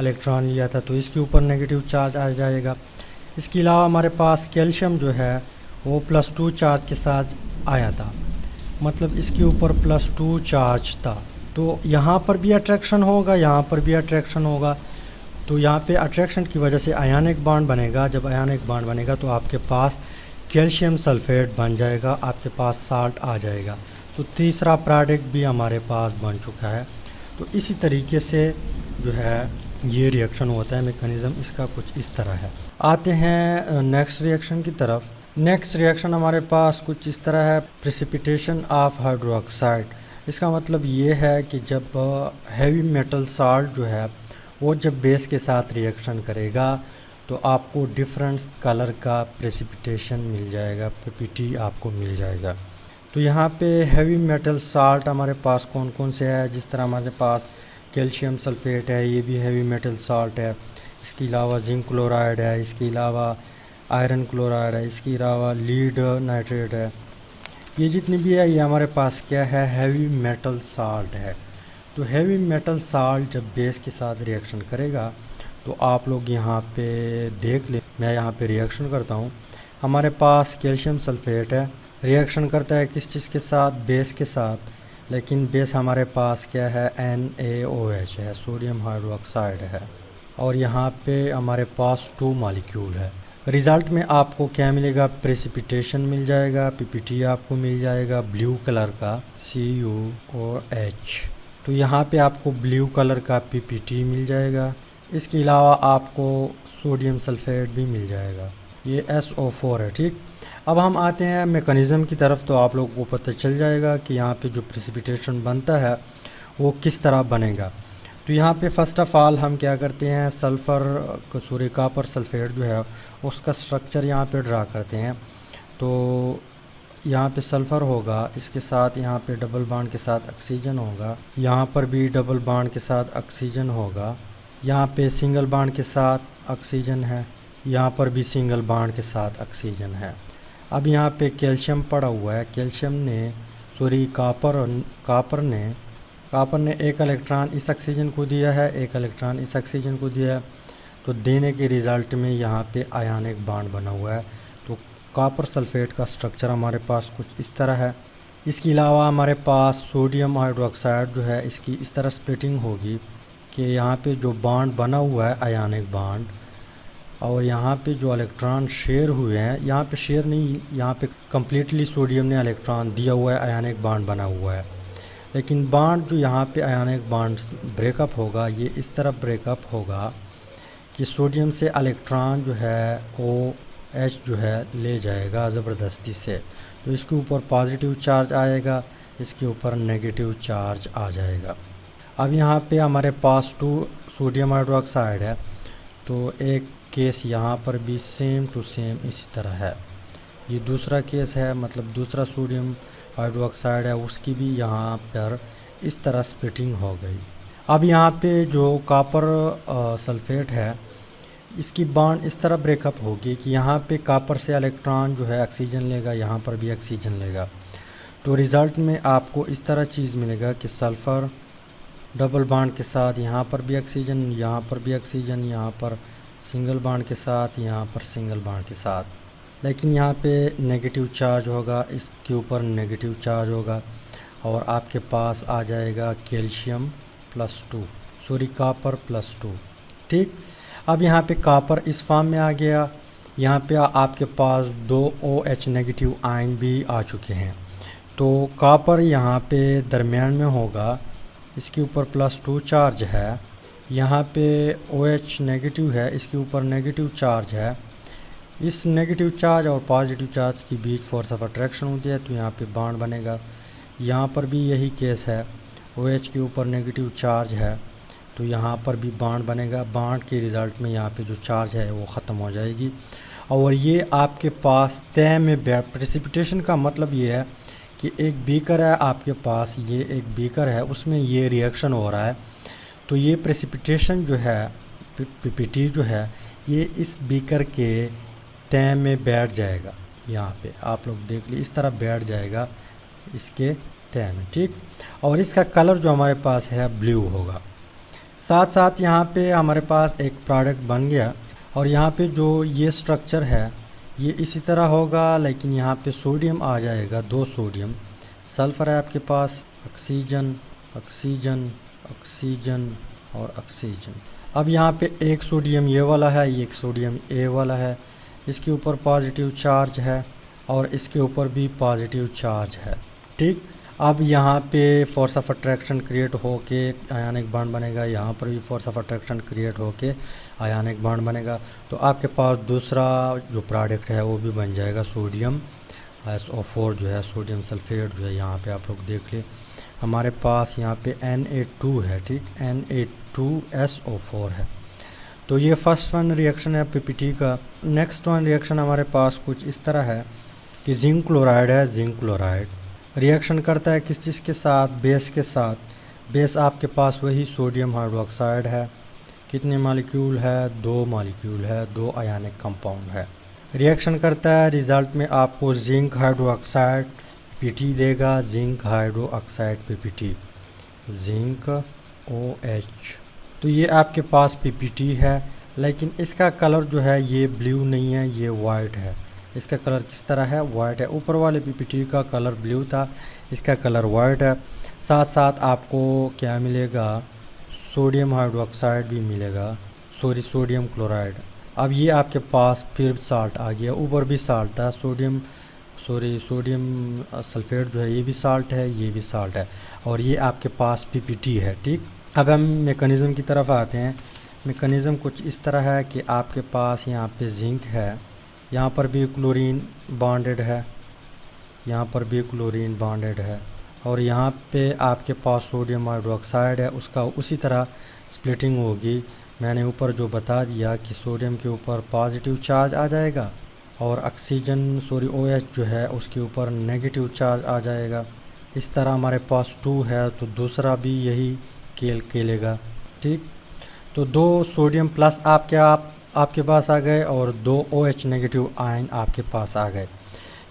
इलेक्ट्रॉन लिया था तो इसके ऊपर नेगेटिव चार्ज आ जाएगा। इसके अलावा हमारे पास कैल्शियम जो है वो +2 चार्ज के साथ आया था, मतलब इसके ऊपर +2 चार्ज था। तो यहाँ पर भी अट्रैक्शन होगा, यहाँ पर भी अट्रैक्शन होगा। तो यहाँ पे अट्रैक्शन की वजह से आयनिक बॉन्ड बनेगा। जब आयनिक बॉन्ड बनेगा तो आपके पास कैल्शियम सल्फेट बन जाएगा, आपके पास साल्ट आ जाएगा। तो तीसरा प्रोडक्ट भी हमारे पास बन चुका है। तो इसी तरीके से जो है ये रिएक्शन होता है। मैकेनिज़्म इसका कुछ इस तरह है। आते हैं नेक्स्ट रिएक्शन की तरफ। नेक्स्ट रिएक्शन हमारे पास कुछ इस तरह है, प्रेसिपिटेशन ऑफ हाइड्रोक्साइड। इसका मतलब ये है कि जब हैवी मेटल साल्ट जो है वो जब बेस के साथ रिएक्शन करेगा तो आपको डिफरेंट कलर का प्रेसिपिटेशन मिल जाएगा, पीपीटी आपको मिल जाएगा। तो यहाँ पे हैवी मेटल साल्ट हमारे पास कौन कौन से है, जिस तरह हमारे पास कैल्शियम सल्फेट है, ये भी हैवी मेटल साल्ट है। इसके अलावा जिंक क्लोराइड है, इसके अलावा आयरन क्लोराइड है, इसके अलावा लीड नाइट्रेट है। ये जितनी भी है ये हमारे पास क्या है, हैवी मेटल साल्ट है। तो हैवी मेटल साल्ट जब बेस के साथ रिएक्शन करेगा तो आप लोग यहाँ पे देख लें, मैं यहाँ पे रिएक्शन करता हूँ। हमारे पास कैल्शियम सल्फेट है, रिएक्शन करता है किस चीज़ के साथ, बेस के साथ। लेकिन बेस हमारे पास क्या है, NaOH है, सोडियम हाइड्रोक्साइड है। और यहाँ पे हमारे पास 2 मॉलिक्यूल है। रिज़ल्ट में आपको क्या मिलेगा, प्रेसिपिटेशन मिल जाएगा, पीपीटी आपको मिल जाएगा ब्लू कलर का CuOH। तो यहाँ पे आपको ब्लू कलर का पीपीटी मिल जाएगा। इसके अलावा आपको सोडियम सल्फेट भी मिल जाएगा, ये SO4 है। ठीक, अब हम आते हैं मेकनिज़म की तरफ। तो आप लोगों को पता चल जाएगा कि यहाँ पे जो प्रेसिपिटेशन बनता है वो किस तरह बनेगा। तो यहाँ पे फ़र्स्ट ऑफ़ ऑल हम क्या करते हैं, सल्फ़र कॉपर सल्फेट जो है उसका स्ट्रक्चर यहाँ पे ड्रा करते हैं। तो यहाँ पे सल्फ़र होगा, इसके साथ यहाँ पे डबल बॉन्ड के साथ ऑक्सीजन होगा, यहाँ पर भी डबल बॉन्ड के साथ ऑक्सीजन होगा, यहाँ पे सिंगल बॉन्ड के साथ ऑक्सीजन है, यहाँ पर भी सिंगल बॉन्ड के साथ ऑक्सीजन है। अब यहाँ पे कैल्शियम पड़ा हुआ है, कैल्शियम ने कॉपर ने एक इलेक्ट्रॉन इस ऑक्सीजन को दिया है, एक इलेक्ट्रॉन इस ऑक्सीजन को दिया है। तो देने के रिज़ल्ट में यहाँ पे आयनिक बॉन्ड बना हुआ है। तो कॉपर सल्फेट का स्ट्रक्चर हमारे पास कुछ इस तरह है। इसके अलावा हमारे पास सोडियम हाइड्रोक्साइड जो है, इसकी इस तरह स्प्लिटिंग होगी कि यहाँ पे जो बॉन्ड बना हुआ है आयनिक बॉन्ड, और यहाँ पे जो इलेक्ट्रॉन शेयर हुए हैं, यहाँ पे शेयर नहीं, यहाँ पे कम्प्लीटली सोडियम ने इलेक्ट्रॉन दिया हुआ है, आयनिक बॉन्ड बना हुआ है। लेकिन बॉन्ड जो यहाँ पे आयनिक बॉन्ड ब्रेकअप होगा, ये इस तरह ब्रेकअप होगा कि सोडियम से इलेक्ट्रॉन जो है OH जो है ले जाएगा ज़बरदस्ती से। तो इसके ऊपर पॉजिटिव चार्ज आएगा, इसके ऊपर नेगेटिव चार्ज आ जाएगा। अब यहाँ पे हमारे पास 2 सोडियम हाइड्रोक्साइड है। तो एक केस यहाँ पर भी सेम टू सेम इसी तरह है। ये दूसरा केस है, मतलब दूसरा सोडियम हाइड्रोक्साइड है, उसकी भी यहाँ पर इस तरह स्प्लिटिंग हो गई। अब यहाँ पे जो कॉपर सल्फेट है, इसकी बॉन्ड इस तरह ब्रेकअप होगी कि यहाँ पे कॉपर से इलेक्ट्रॉन जो है ऑक्सीजन लेगा, यहाँ पर भी ऑक्सीजन लेगा। तो रिज़ल्ट में आपको इस तरह चीज़ मिलेगा कि सल्फ़र डबल बॉन्ड के साथ यहाँ पर भी ऑक्सीजन, यहाँ पर भी ऑक्सीजन, यहाँ पर सिंगल बॉन्ड के साथ, यहाँ पर सिंगल बॉन्ड के साथ। लेकिन यहाँ पे नेगेटिव चार्ज होगा, इसके ऊपर नेगेटिव चार्ज होगा, और आपके पास आ जाएगा कैल्शियम कॉपर +2। ठीक, अब यहाँ पे कॉपर इस फॉर्म में आ गया। यहाँ पे आपके पास 2 OH नेगेटिव आयन भी आ चुके हैं। तो कॉपर यहाँ पे दरमियान में होगा, इसके ऊपर +2 चार्ज है, यहाँ पे OH नेगेटिव है, इसके ऊपर नेगेटिव चार्ज है। इस नेगेटिव चार्ज और पॉजिटिव चार्ज के बीच फोर्स ऑफ अट्रैक्शन होती है, तो यहाँ पे बॉन्ड बनेगा। यहाँ पर भी यही केस है, OH के ऊपर नेगेटिव चार्ज है, तो यहाँ पर भी बॉन्ड बनेगा। बॉन्ड के रिज़ल्ट में यहाँ पे जो चार्ज है वो ख़त्म हो जाएगी, और ये आपके पास तय में प्रेसिपिटेशन का मतलब ये है कि एक बीकर है आपके पास, ये एक बीकर है, उसमें ये रिएक्शन हो रहा है। तो ये प्रेसिपिटेशन जो है, पीपीटी जो है, ये इस बीकर के तय में बैठ जाएगा। यहाँ पे आप लोग देख लीजिए, इस तरह बैठ जाएगा इसके तय में। ठीक, और इसका कलर जो हमारे पास है ब्लू होगा। साथ साथ यहाँ पे हमारे पास एक प्रोडक्ट बन गया, और यहाँ पे जो ये स्ट्रक्चर है ये इसी तरह होगा, लेकिन यहाँ पे सोडियम आ जाएगा, 2 सोडियम, सल्फ़र है आपके पास, ऑक्सीजन ऑक्सीजन ऑक्सीजन और ऑक्सीजन। अब यहाँ पे एक सोडियम ये वाला है, एक सोडियम ए वाला है, इसके ऊपर पॉजिटिव चार्ज है और इसके ऊपर भी पॉजिटिव चार्ज है। ठीक, अब यहाँ पे फोर्स ऑफ अट्रैक्शन क्रिएट होके आयनिक बॉन्ड बनेगा, यहाँ पर भी फोर्स ऑफ अट्रैक्शन क्रिएट होके आयनिक बॉन्ड बनेगा। तो आपके पास दूसरा जो प्रोडक्ट है वो भी बन जाएगा, सोडियम SO4 जो है, सोडियम सल्फेट जो है। यहाँ पे आप लोग देख लें, हमारे पास यहाँ पे Na2 है। ठीक, Na2SO4 है। तो ये फर्स्ट वन रिएक्शन है पीपीटी का। नेक्स्ट वन रिएक्शन हमारे पास कुछ इस तरह है कि जिंक क्लोराइड है। जिंक क्लोराइड रिएक्शन करता है किस चीज़ के साथ? बेस के साथ। बेस आपके पास वही सोडियम हाइड्रोक्साइड है। कितने मॉलिक्यूल है? 2 मॉलिक्यूल है, 2 आयनिक कंपाउंड है। रिएक्शन करता है, रिज़ल्ट में आपको जिंक हाइड्रोक्साइड पीपीटी देगा। Zinc hydroxide PPT, zinc OH। तो ये आपके पास पीपीटी है, लेकिन इसका कलर जो है ये ब्लू नहीं है, ये वाइट है। इसका कलर किस तरह है? वाइट है। ऊपर वाले पीपीटी का कलर ब्लू था, इसका कलर वाइट है। साथ साथ आपको क्या मिलेगा? सोडियम हाइड्रोक्साइड भी मिलेगा, सोडियम क्लोराइड। अब ये आपके पास फिर साल्ट आ गया, ऊपर भी साल्ट था, सोडियम सल्फेट जो है ये भी साल्ट है, ये भी साल्ट है, और ये आपके पास पीपीटी है। ठीक, अब हम मेकनिज़म की तरफ आते हैं। मेकनिज़म कुछ इस तरह है कि आपके पास यहाँ पे जिंक है, यहाँ पर भी क्लोरीन बॉन्डेड है, यहाँ पर भी क्लोरीन बॉन्डेड है, और यहाँ पे आपके पास सोडियम हाइड्रोक्साइड है, उसका उसी तरह स्प्लिटिंग होगी। मैंने ऊपर जो बता दिया कि सोडियम के ऊपर पॉजिटिव चार्ज आ जाएगा और ऑक्सीजन OH जो है उसके ऊपर नेगेटिव चार्ज आ जाएगा। इस तरह हमारे पास 2 है तो दूसरा भी यही खेलेगा। ठीक, तो 2 सोडियम प्लस आपके पास आ गए और 2 OH नेगेटिव आयन आपके पास आ गए।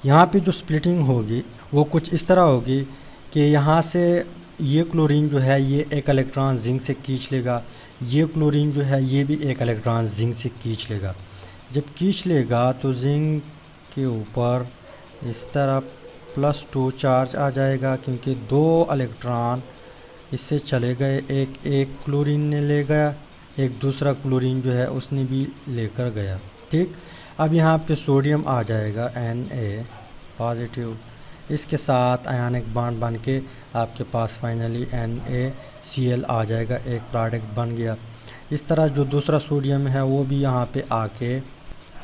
यहाँ पे जो स्प्लिटिंग होगी वो कुछ इस तरह होगी कि यहाँ से ये क्लोरीन जो है ये एक इलेक्ट्रॉन जिंक से खींच लेगा, ये क्लोरीन जो है ये भी एक इलेक्ट्रॉन जिंक से खींच लेगा। जब खींच लेगा तो जिंक के ऊपर इस तरह +2 चार्ज आ जाएगा, क्योंकि 2 इलेक्ट्रॉन इससे चले गए। एक क्लोरीन ने ले गया, एक दूसरा क्लोरीन जो है उसने भी लेकर गया। ठीक, अब यहाँ पे सोडियम आ जाएगा Na पॉजिटिव, इसके साथ आयनिक बॉन्ड बन के आपके पास फाइनली NaCl आ जाएगा, एक प्रोडक्ट बन गया। इस तरह जो दूसरा सोडियम है वो भी यहाँ पे आके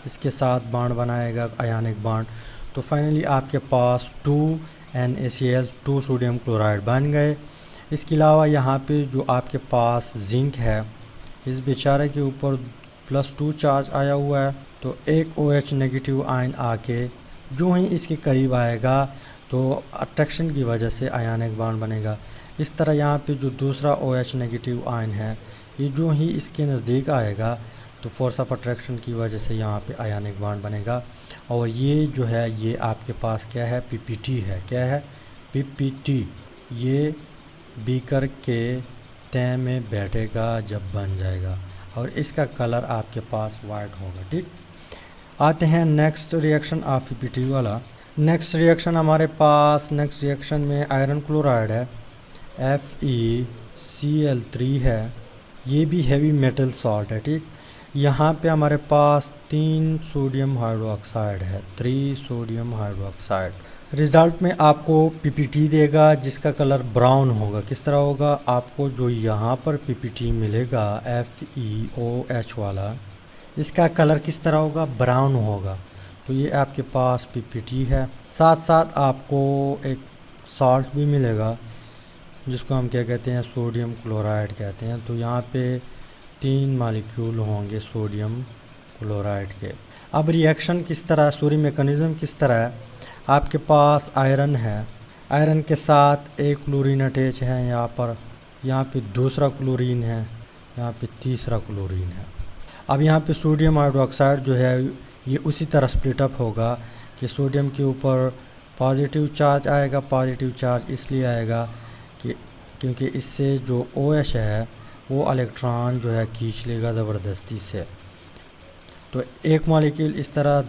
इसके साथ बॉन्ड बनाएगा, आयनिक बॉन्ड। तो फाइनली आपके पास 2 NaCl 2 सोडियम क्लोराइड बन गए। इसके अलावा यहाँ पे जो आपके पास जिंक है, इस बेचारे के ऊपर +2 चार्ज आया हुआ है, तो एक OH नेगेटिव आयन आके जो ही इसके करीब आएगा तो अट्रैक्शन की वजह से आयनिक बॉन्ड बनेगा। इस तरह यहाँ पे जो दूसरा OH नेगेटिव आयन है ये जो ही इसके नज़दीक आएगा तो फोर्स ऑफ अट्रैक्शन की वजह से यहाँ पे आयनिक बॉन्ड बनेगा। और ये जो है ये आपके पास क्या है? पीपीटी है। क्या है? पीपीटी। ये बीकर के तय में बैठेगा जब बन जाएगा, और इसका कलर आपके पास वाइट होगा। ठीक, आते हैं नेक्स्ट रिएक्शन ऑफ पीपीटी वाला। नेक्स्ट रिएक्शन हमारे पास, नेक्स्ट रिएक्शन में आयरन क्लोराइड है, FeCl3 है, ये भी हैवी मेटल सॉल्ट है। ठीक, यहाँ पे हमारे पास 3 सोडियम हाइड्रोक्साइड है, 3 सोडियम हाइड्रोक्साइड। रिज़ल्ट में आपको पीपीटी देगा जिसका कलर ब्राउन होगा। किस तरह होगा? आपको जो यहाँ पर पीपीटी मिलेगा FeOH वाला, इसका कलर किस तरह होगा? ब्राउन होगा। तो ये आपके पास पीपीटी है। साथ साथ आपको एक सॉल्ट भी मिलेगा जिसको हम क्या कहते हैं? सोडियम क्लोराइड कहते हैं। तो यहाँ पे 3 मॉलिक्यूल होंगे सोडियम क्लोराइड के। अब रिएक्शन किस तरह, मैकेनिज़्म किस तरह है? आपके पास आयरन है, आयरन के साथ एक क्लोरीन अटैच है यहाँ पे दूसरा क्लोरीन है, यहाँ पे तीसरा क्लोरीन है। अब यहाँ पे सोडियम हाइड्रोक्साइड जो है ये उसी तरह स्प्लिट अप होगा कि सोडियम के ऊपर पॉजिटिव चार्ज आएगा। पॉजिटिव चार्ज इसलिए आएगा कि क्योंकि इससे जो OH है वो इलेक्ट्रॉन जो है खींच लेगा ज़बरदस्ती से। तो एक मॉलिक्यूल इस तरह,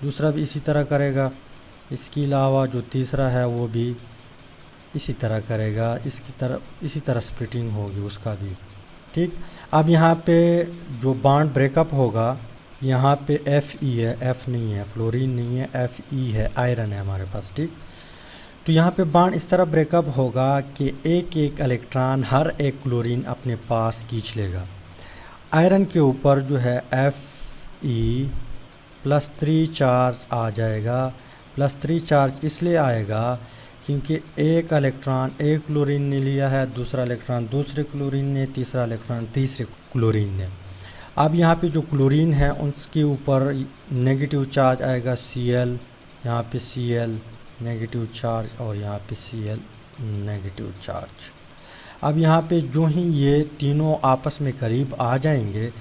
दूसरा भी इसी तरह करेगा। इसके अलावा जो तीसरा है वो भी इसी तरह करेगा, इसी तरह स्प्लिटिंग होगी उसका भी। ठीक, अब यहाँ पे जो बॉन्ड ब्रेकअप होगा, यहाँ पे Fe है, F नहीं है, फ्लोरीन नहीं है, Fe है, आयरन है हमारे पास। ठीक, तो यहाँ पे बॉन्ड इस तरह ब्रेकअप होगा कि एक एक इलेक्ट्रॉन हर एक क्लोरीन अपने पास खींच लेगा। आयरन के ऊपर जो है Fe+3 चार्ज आ जाएगा। +3 चार्ज इसलिए आएगा क्योंकि एक इलेक्ट्रॉन एक क्लोरीन ने लिया है, दूसरा इलेक्ट्रॉन दूसरे क्लोरीन ने, तीसरा इलेक्ट्रॉन तीसरे क्लोरीन ने। अब यहाँ पे जो क्लोरीन है उसके ऊपर नेगेटिव चार्ज आएगा Cl, यहाँ पे Cl नेगेटिव चार्ज और यहाँ पे Cl नेगेटिव चार्ज। अब यहाँ पे जो ही ये तीनों आपस में करीब आ जाएंगे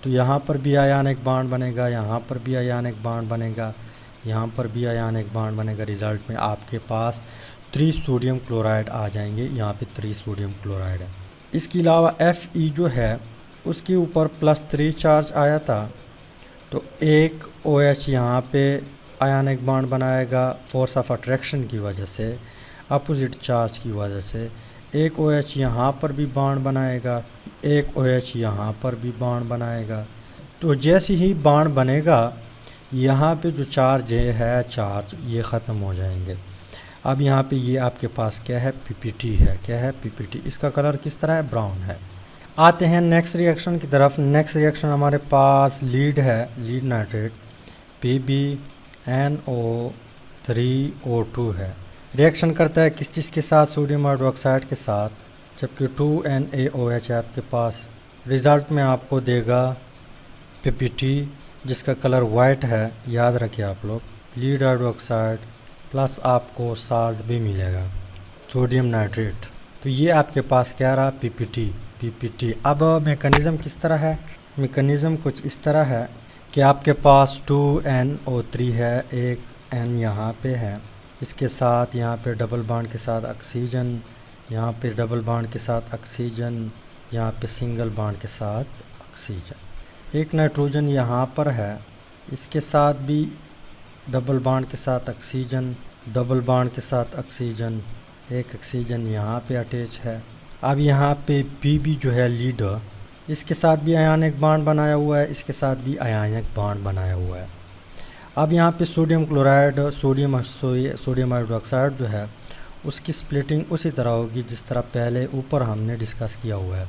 तो यहाँ पर भी आयनिक बॉन्ड बनेगा, यहाँ पर भी आयनिक बॉन्ड बनेगा, यहाँ पर भी आयनिक बॉन्ड बनेगा। रिज़ल्ट में आपके पास 3 सोडियम क्लोराइड आ जाएंगे। यहाँ पे 3 सोडियम क्लोराइड है। इसके अलावा Fe जो है उसके ऊपर +3 चार्ज आया था, तो एक OH यहाँ पे आयनिक बॉन्ड बनाएगा फोर्स ऑफ अट्रैक्शन की वजह से, अपोजिट चार्ज की वजह से। एक OH यहाँ पर भी बॉन्ड बनाएगा, एक OH यहाँ पर भी बॉन्ड बनाएगा। तो जैसे ही बॉन्ड बनेगा यहाँ पे जो चार्ज है चार्ज ये ख़त्म हो जाएंगे। अब यहाँ पे ये आपके पास क्या है, PPT है। क्या है, PPT। इसका कलर किस तरह है, ब्राउन है। आते हैं नेक्स्ट रिएक्शन की तरफ। नेक्स्ट रिएक्शन हमारे पास लीड है, लीड नाइट्रेट PbNO3O2 है। रिएक्शन करता है किस चीज़ के साथ, सोडियम हाइड्रोक्साइड के साथ, जबकि 2NaOH है आपके पास। रिज़ल्ट में आपको देगा PPT जिसका कलर वाइट है, याद रखिए आप लोग। लीड हाइड्रोक्साइड प्लस आपको साल्ट भी मिलेगा, सोडियम नाइट्रेट। तो ये आपके पास क्या रहा, PPT। अब मेकनिज़म किस तरह है, मेकनिज़म कुछ इस तरह है कि आपके पास 2NO3 है, एक N यहाँ पे है, इसके साथ यहाँ पे डबल बॉन्ड के साथ ऑक्सीजन, यहाँ पे डबल बॉन्ड के साथ ऑक्सीजन, यहाँ पे सिंगल बॉन्ड के साथ ऑक्सीजन। एक नाइट्रोजन यहाँ पर है, इसके साथ भी डबल बॉन्ड के साथ ऑक्सीजन, डबल बॉन्ड के साथ ऑक्सीजन, एक ऑक्सीजन यहाँ पे अटैच है। अब यहाँ पे Pb जो है लीडर, इसके साथ भी आयनिक बॉन्ड बनाया हुआ है, इसके साथ भी आयनिक बॉन्ड बनाया हुआ है। अब यहाँ पे सोडियम क्लोराइड, सोडियम हाइड्रोक्साइड जो है उसकी स्प्लिटिंग उसी तरह होगी जिस तरह पहले ऊपर हमने डिस्कस किया हुआ है।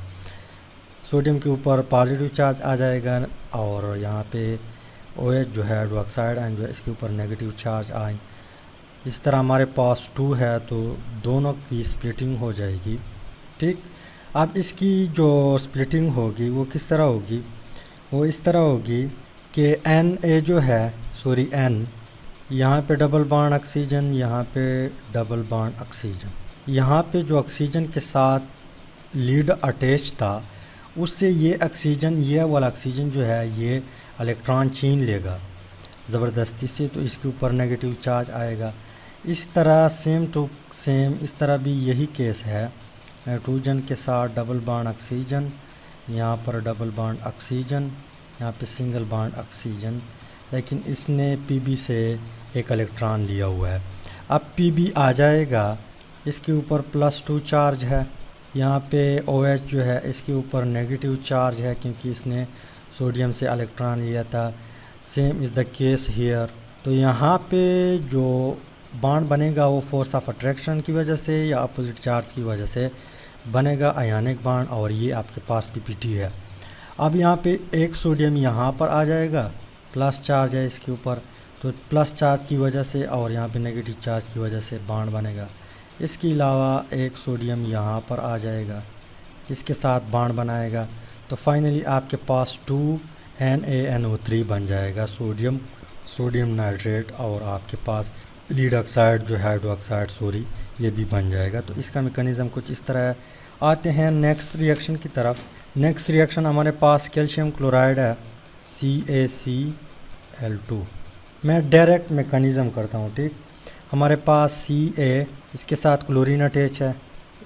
सोडियम के ऊपर पॉजिटिव चार्ज आ जाएगा और यहाँ पे OH जो है हाइड्रोक्साइड आयन जो है इसके ऊपर नेगेटिव चार्ज आए। इस तरह हमारे पास 2 है तो दोनों की स्प्लिटिंग हो जाएगी। ठीक, अब इसकी जो स्प्लिटिंग होगी वो किस तरह होगी, वो इस तरह होगी कि Na जो है N, यहाँ पे डबल बॉन्ड ऑक्सीजन, यहाँ पे डबल बॉन्ड ऑक्सीजन। यहाँ पे जो ऑक्सीजन के साथ लीड अटैच था उससे ये ऑक्सीजन, ये वाला ऑक्सीजन जो है ये इलेक्ट्रॉन छीन लेगा ज़बरदस्ती से, तो इसके ऊपर नेगेटिव चार्ज आएगा। इस तरह सेम टू सेम इस तरह भी यही केस है। नाइट्रोजन के साथ डबल बॉन्ड ऑक्सीजन, यहाँ पर डबल बॉन्ड ऑक्सीजन, यहाँ पे सिंगल बॉन्ड ऑक्सीजन, लेकिन इसने Pb से एक इलेक्ट्रॉन लिया हुआ है। अब Pb आ जाएगा, इसके ऊपर +2 चार्ज है, यहाँ पे OH जो है इसके ऊपर नेगेटिव चार्ज है क्योंकि इसने सोडियम से इलेक्ट्रॉन लिया था। Same is the case here. तो यहाँ पे जो बॉन्ड बनेगा वो फोर्स ऑफ अट्रैक्शन की वजह से या अपोजिट चार्ज की वजह से बनेगा आयनिक बॉन्ड, और ये आपके पास PPT है। अब यहाँ पे एक सोडियम यहाँ पर आ जाएगा, प्लस चार्ज है इसके ऊपर, तो प्लस चार्ज की वजह से और यहाँ पे नेगेटिव चार्ज की वजह से बॉन्ड बनेगा। इसके अलावा एक सोडियम यहाँ पर आ जाएगा, इसके साथ बॉन्ड बनाएगा, तो फाइनली आपके पास 2NaNO3 बन जाएगा, सोडियम नाइट्रेट, और आपके पास लीड ऑक्साइड जो हाइड्रोक्साइड ये भी बन जाएगा। तो इसका मैकेनिज़्म कुछ इस तरह है। आते हैं नेक्स्ट रिएक्शन की तरफ। नेक्स्ट रिएक्शन हमारे पास कैल्शियम क्लोराइड है, CaCl2। मैं डायरेक्ट मैकेनिज़्म करता हूँ। ठीक, हमारे पास Ca, इसके साथ क्लोरीन अटैच है,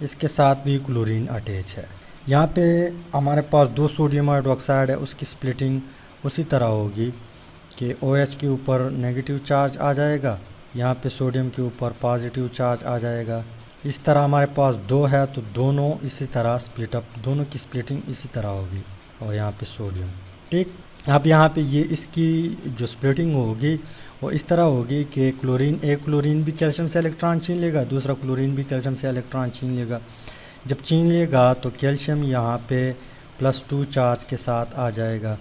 इसके साथ भी क्लोरीन अटैच है। यहाँ पे हमारे पास 2 सोडियम हाइड्रोक्साइड है, उसकी स्प्लिटिंग उसी तरह होगी कि OH के ऊपर नेगेटिव चार्ज आ जाएगा, यहाँ पे सोडियम के ऊपर पॉजिटिव चार्ज आ जाएगा। इस तरह हमारे पास 2 है तो दोनों इसी तरह स्प्लिटअप, दोनों की स्प्लिटिंग इसी तरह होगी, और यहाँ पे सोडियम। ठीक, अब यहाँ पे ये इसकी जो स्प्लिटिंग होगी वो इस तरह होगी कि एक क्लोरीन भी कैल्शियम से इलेक्ट्रॉन छीन लेगा, दूसरा क्लोरीन भी कैल्शियम से इलेक्ट्रॉन छीन लेगा। जब छीन लेगा तो कैल्शियम यहाँ पे +2 चार्ज के साथ आ जाएगा।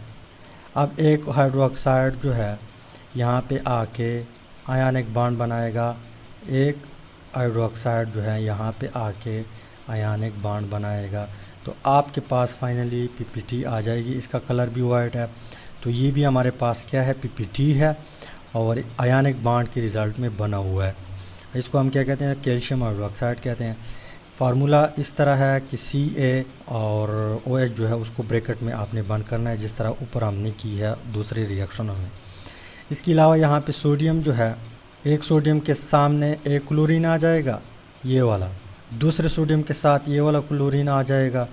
अब एक हाइड्रोक्साइड जो है यहाँ पे आके आयनिक बॉन्ड बनाएगा, एक हाइड्रोक्साइड जो है यहाँ पे आके आयनिक बॉन्ड बनाएगा। तो आपके पास फाइनली पीपीटी आ जाएगी। इसका कलर भी वाइट है। तो ये भी हमारे पास क्या है, पीपीटी है और आयनिक बॉन्ड के रिज़ल्ट में बना हुआ है। इसको हम क्या कहते हैं, कैल्शियम हाइड्रोक्साइड कहते हैं। फार्मूला इस तरह है कि Ca और OH जो है उसको ब्रैकेट में आपने बंद करना है, जिस तरह ऊपर हमने की है दूसरे रिएक्शनों में। इसके अलावा यहाँ पे सोडियम जो है, एक सोडियम के सामने एक क्लोरीन आ जाएगा ये वाला, दूसरे सोडियम के साथ ये वाला क्लोरीन आ जाएगा।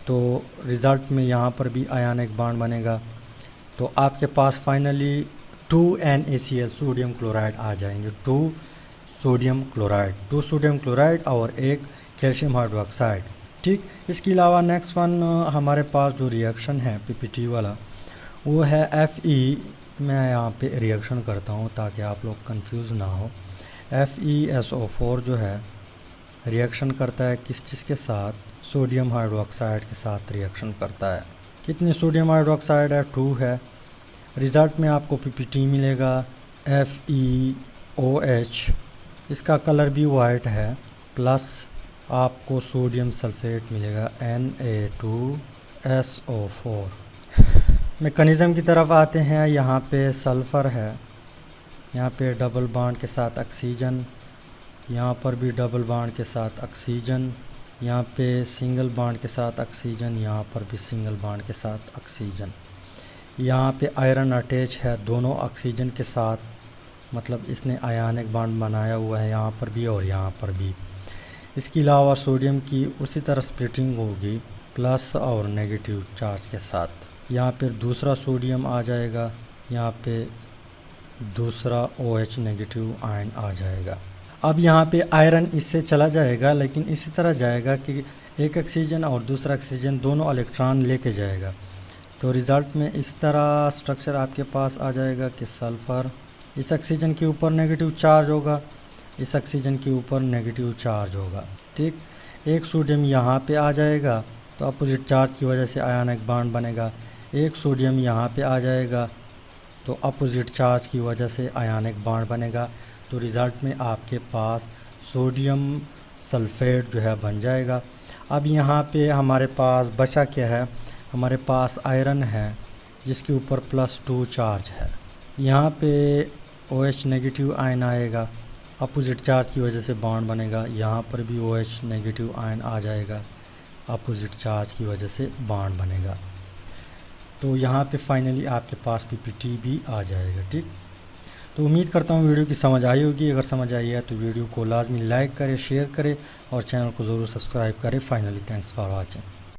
तो रिज़ल्ट में यहाँ पर भी आयनिक बॉन्ड बनेगा। तो आपके पास फाइनली 2 NaCl सोडियम क्लोराइड आ जाएंगे, 2 सोडियम क्लोराइड और एक कैल्शियम हाइड्रोक्साइड। ठीक, इसके अलावा नेक्स्ट वन हमारे पास जो रिएक्शन है पीपीटी वाला वो है Fe। मैं यहाँ पे रिएक्शन करता हूँ ताकि आप लोग कंफ्यूज ना हो। FeSO4 जो है रिएक्शन करता है किस चीज़ के साथ, सोडियम हाइड्रोक्साइड के साथ रिएक्शन करता है। कितनी सोडियम हाइड्रोक्साइड है, 2 है। रिज़ल्ट में आपको पीपीटी मिलेगा FeOH, इसका कलर भी वाइट है, प्लस आपको सोडियम सल्फेट मिलेगा Na2SO4। मैकेनिज़्म की तरफ आते हैं। यहाँ पे सल्फ़र है, यहाँ पे डबल बॉन्ड के साथ ऑक्सीजन, यहाँ पर भी डबल बॉन्ड के साथ ऑक्सीजन, यहाँ पे सिंगल बॉन्ड के साथ ऑक्सीजन, यहाँ पर भी सिंगल बॉन्ड के साथ ऑक्सीजन। यहाँ पे आयरन अटैच है दोनों ऑक्सीजन के साथ, मतलब इसने आयनिक बॉन्ड बनाया हुआ है यहाँ पर भी और यहाँ पर भी। इसके अलावा सोडियम की उसी तरह स्प्लिटिंग होगी प्लस और नेगेटिव चार्ज के साथ। यहाँ पर दूसरा सोडियम आ जाएगा, यहाँ पे दूसरा OH नेगेटिव आयन आ जाएगा। अब यहाँ पे आयरन इससे चला जाएगा, लेकिन इसी तरह जाएगा कि एक ऑक्सीजन और दूसरा ऑक्सीजन दोनों इलेक्ट्रॉन लेके जाएगा। तो रिज़ल्ट में इस तरह स्ट्रक्चर आपके पास आ जाएगा कि सल्फ़र इस ऑक्सीजन के ऊपर नेगेटिव चार्ज होगा, इस ऑक्सीजन के ऊपर नेगेटिव चार्ज होगा। ठीक, एक सोडियम यहाँ पे आ जाएगा तो अपोजिट चार्ज की वजह से आयनिक बॉन्ड बनेगा। एक सोडियम यहाँ पे आ जाएगा तो अपोजिट चार्ज की वजह से आयनिक बॉन्ड बनेगा। तो रिज़ल्ट में आपके पास सोडियम सल्फेट जो है बन जाएगा। अब यहाँ पे हमारे पास बचा क्या है, हमारे पास आयरन है जिसके ऊपर +2 चार्ज है। यहाँ पे OH नेगेटिव आयन आएगा, अपोजिट चार्ज की वजह से बॉन्ड बनेगा। यहाँ पर भी OH नेगेटिव आयन आ जाएगा, अपोजिट चार्ज की वजह से बॉन्ड बनेगा। तो यहाँ पे फाइनली आपके पास पीपीटी भी आ जाएगा। ठीक, तो उम्मीद करता हूँ वीडियो की समझ आई होगी। अगर समझ आई है तो वीडियो को लाजमी लाइक करें, शेयर करें और चैनल को ज़रूर सब्सक्राइब करें। Finally thanks for watching.